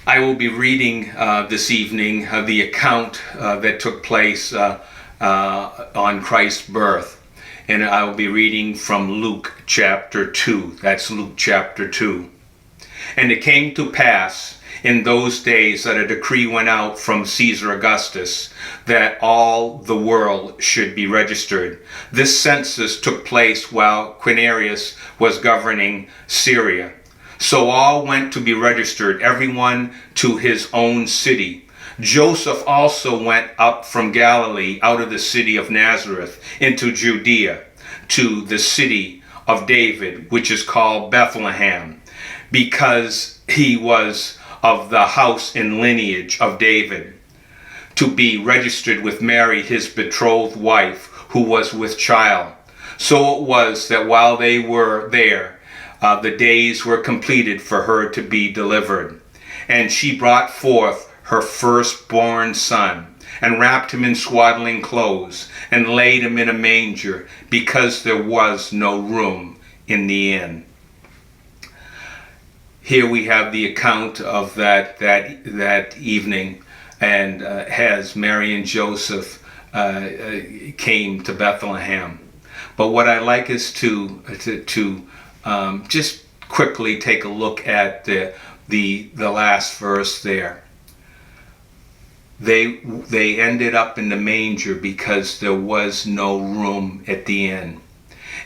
I will be reading this evening the account that took place on Christ's birth. And I will be reading from Luke chapter 2. That's Luke chapter 2. And it came to pass in those days that a decree went out from Caesar Augustus that all the world should be registered. This census took place while Quirinius was governing Syria. So all went to be registered, everyone to his own city. Joseph also went up from Galilee out of the city of Nazareth into Judea to the city of David, which is called Bethlehem, because he was of the house and lineage of David, to be registered with Mary, his betrothed wife, who was with child. So it was that while they were there, the days were completed for her to be delivered. And she brought forth her firstborn son, and wrapped him in swaddling clothes, and laid him in a manger, because there was no room in the inn. Here we have the account of that evening, and as Mary and Joseph came to Bethlehem. But what I like is to just quickly take a look at the last verse there. They ended up in the manger because there was no room at the inn.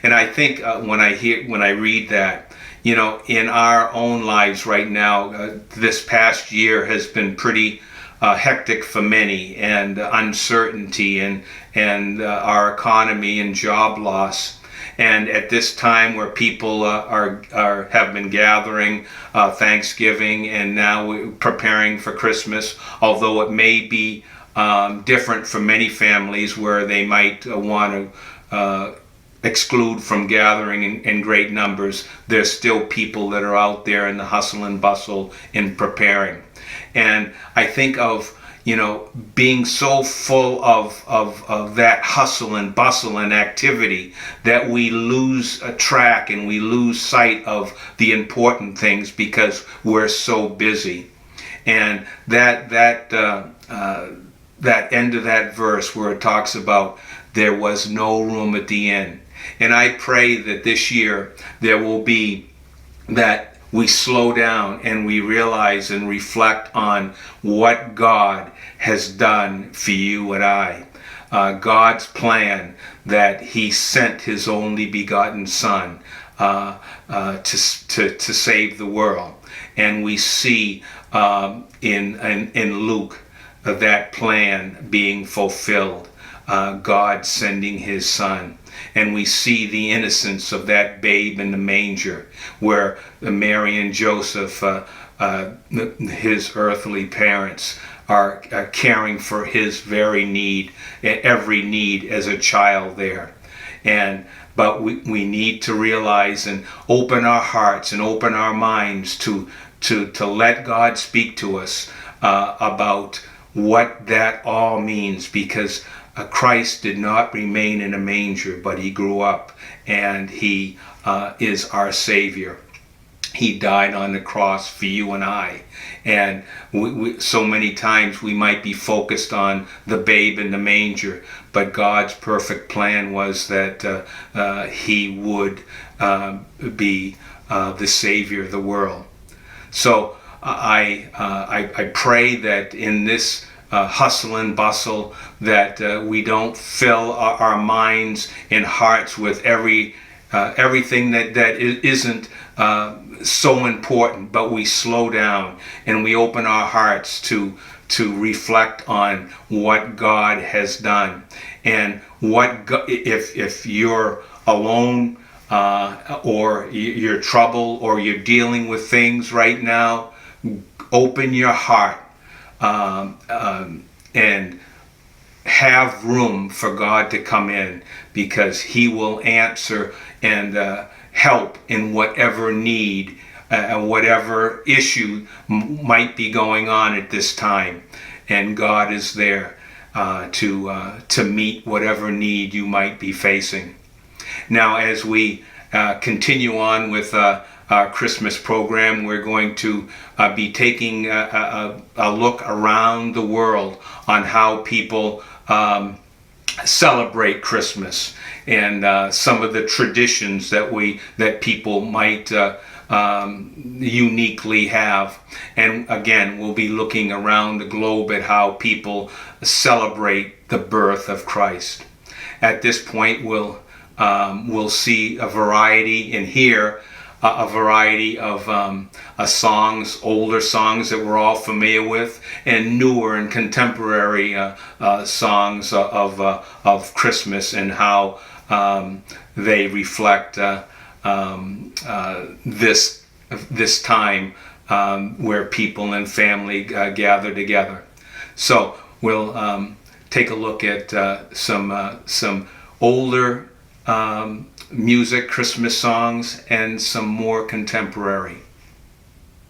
And I think when I read that, in our own lives right now, this past year has been pretty hectic for many, and uncertainty and our economy and job loss. And at this time where people have been gathering Thanksgiving and now preparing for Christmas, although it may be different for many families where they might want to exclude from gathering in great numbers, there's still people that are out there in the hustle and bustle in preparing. And I think of being so full of that hustle and bustle and activity that we lose track and we lose sight of the important things because we're so busy. And that end of that verse where it talks about there was no room at the inn. And I pray that this year there will be that we slow down and we realize and reflect on what God has done for you and I. God's plan that He sent His only begotten Son to save the world. And we see in Luke that plan being fulfilled. God sending His Son. And we see the innocence of that babe in the manger, where Mary and Joseph, his earthly parents, are caring for his very need, every need as a child there. But we need to realize and open our hearts and open our minds to let God speak to us about what that all means, because Christ did not remain in a manger, but He grew up, and He is our Savior. He died on the cross for you and I. And so many times we might be focused on the babe in the manger, but God's perfect plan was that He would be the Savior of the world. So I pray that in this hustle and bustle that we don't fill our minds and hearts with everything that isn't so important, but we slow down and we open our hearts to reflect on what God has done. And if you're alone or you're troubled or you're dealing with things right now, open your heart and have room for God to come in, because He will answer and help in whatever need, whatever issue might be going on at this time. And God is there to meet whatever need you might be facing. Now, as we continue on with Christmas program, we're going to be taking a look around the world on how people celebrate Christmas, and some of the traditions that people might uniquely have. And again, we'll be looking around the globe at how people celebrate the birth of Christ. At this point, we'll see a variety and hear a variety of songs, older songs that we're all familiar with, and newer and contemporary songs of Christmas, and how they reflect this time where people and family gather together. So we'll take a look at some older music, Christmas songs, and some more contemporary.